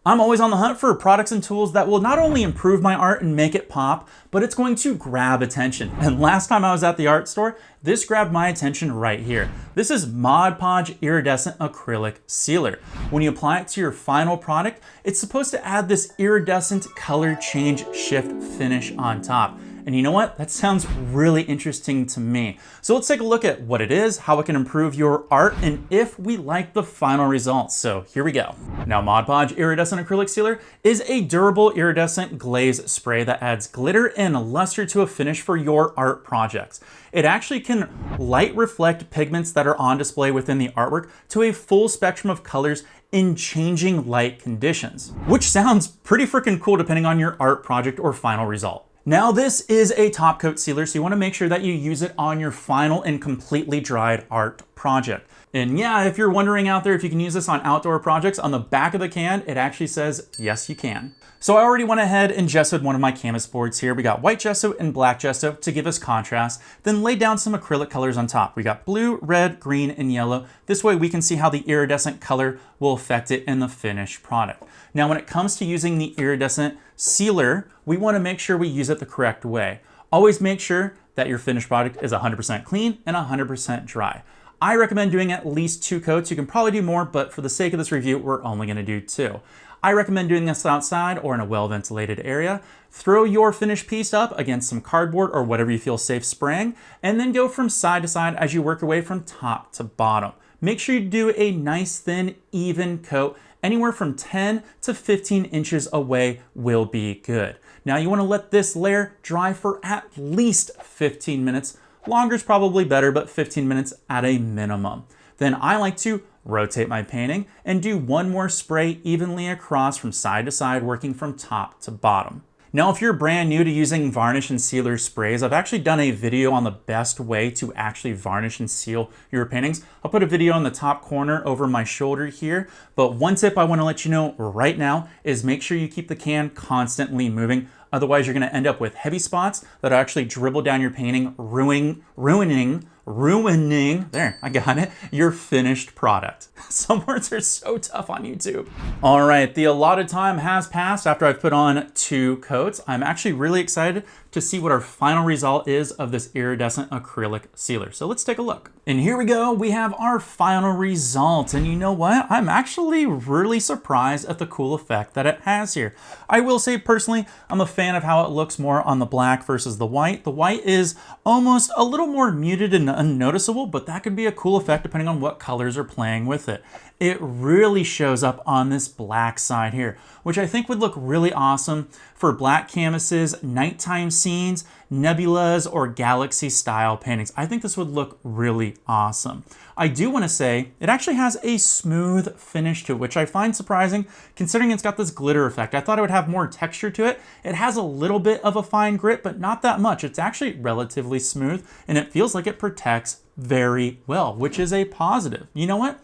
I'm always on the hunt for products and tools that will not only improve my art and make it pop, but it's going to grab attention. And last time I was at the art store, this grabbed my attention right here. This is Mod Podge Iridescent Acrylic Sealer. When you apply it to your final product, it's supposed to add this iridescent color change shift finish on top. And you know what? That sounds really interesting to me. So let's take a look at what it is, how it can improve your art, and if we like the final results. So here we go. Now, Mod Podge Iridescent Acrylic Sealer is a durable iridescent glaze spray that adds glitter and luster to a finish for your art projects. It actually can light reflect pigments that are on display within the artwork to a full spectrum of colors in changing light conditions, which sounds pretty freaking cool depending on your art project or final result. Now, this is a top coat sealer, so you want to make sure that you use it on your final and completely dried art project. And yeah, if you're wondering out there if you can use this on outdoor projects, on the back of the can, it actually says, yes, you can. So I already went ahead and gessoed one of my canvas boards here. We got white gesso and black gesso to give us contrast, then laid down some acrylic colors on top. We got blue, red, green, and yellow. This way we can see how the iridescent color will affect it in the finished product. Now, when it comes to using the iridescent sealer, we want to make sure we use it the correct way. Always make sure that your finished product is 100% clean and 100% dry. I recommend doing at least 2 coats. You can probably do more, but for the sake of this review, we're only going to do 2. I recommend doing this outside or in a well-ventilated area. Throw your finished piece up against some cardboard or whatever you feel safe spraying, and then go from side to side as you work your way from top to bottom. Make sure you do a nice, thin, even coat. Anywhere from 10 to 15 inches away will be good. Now, you want to let this layer dry for at least 15 minutes. Longer is probably better, but 15 minutes at a minimum. Then I like to rotate my painting and do one more spray evenly across from side to side, working from top to bottom. Now, if you're brand new to using varnish and sealer sprays, I've actually done a video on the best way to actually varnish and seal your paintings. I'll put a video in the top corner over my shoulder here. But one tip I want to let you know right now is make sure you keep the can constantly moving. Otherwise, you're going to end up with heavy spots that actually dribble down your painting, ruining, there, I got it, your finished product. Some words are so tough on YouTube. All right, the allotted time has passed after I've put on 2 coats. I'm actually really excited to see what our final result is of this iridescent acrylic sealer. So let's take a look. And here we go, we have our final result. And you know what? I'm actually really surprised at the cool effect that it has here. I will say personally, I'm a fan of how it looks more on the black versus the white. The white is almost a little more muted and unnoticeable, but that could be a cool effect depending on what colors are playing with it. It really shows up on this black side here, which I think would look really awesome for black canvases, nighttime scenes, nebulas, or galaxy style paintings. I think this would look really awesome. I do want to say it actually has a smooth finish to it, which I find surprising considering it's got this glitter effect. I thought it would have more texture to it. It has a little bit of a fine grit, but not that much. It's actually relatively smooth and it feels like it protects very well, which is a positive. You know what?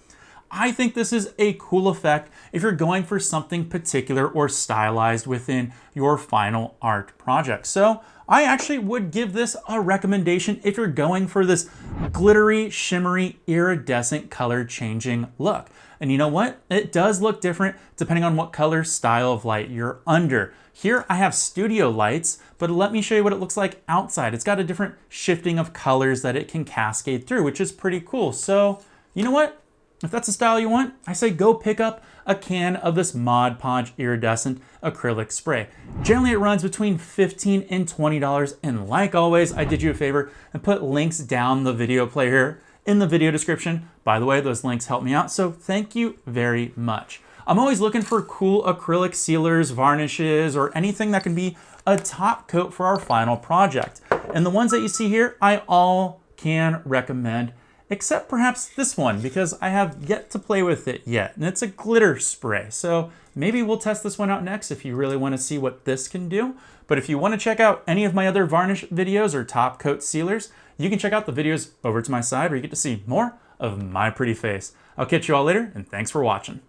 I think this is a cool effect if you're going for something particular or stylized within your final art project. So I actually would give this a recommendation if you're going for this glittery, shimmery, iridescent color changing look. And you know what? It does look different depending on what color style of light you're under. Here I have studio lights, but let me show you what it looks like outside. It's got a different shifting of colors that it can cascade through, which is pretty cool. So you know what? If that's the style you want, I say go pick up a can of this Mod Podge Iridescent Acrylic Spray. Generally, it runs between $15 and $20. And like always, I did you a favor and put links down the video player in the video description. By the way, those links help me out, so thank you very much. I'm always looking for cool acrylic sealers, varnishes, or anything that can be a top coat for our final project. And the ones that you see here, I all can recommend, except perhaps this one, because I have yet to play with it yet. And it's a glitter spray. So maybe we'll test this one out next if you really want to see what this can do. But if you want to check out any of my other varnish videos or top coat sealers, you can check out the videos over to my side where you get to see more of my pretty face. I'll catch you all later, and thanks for watching.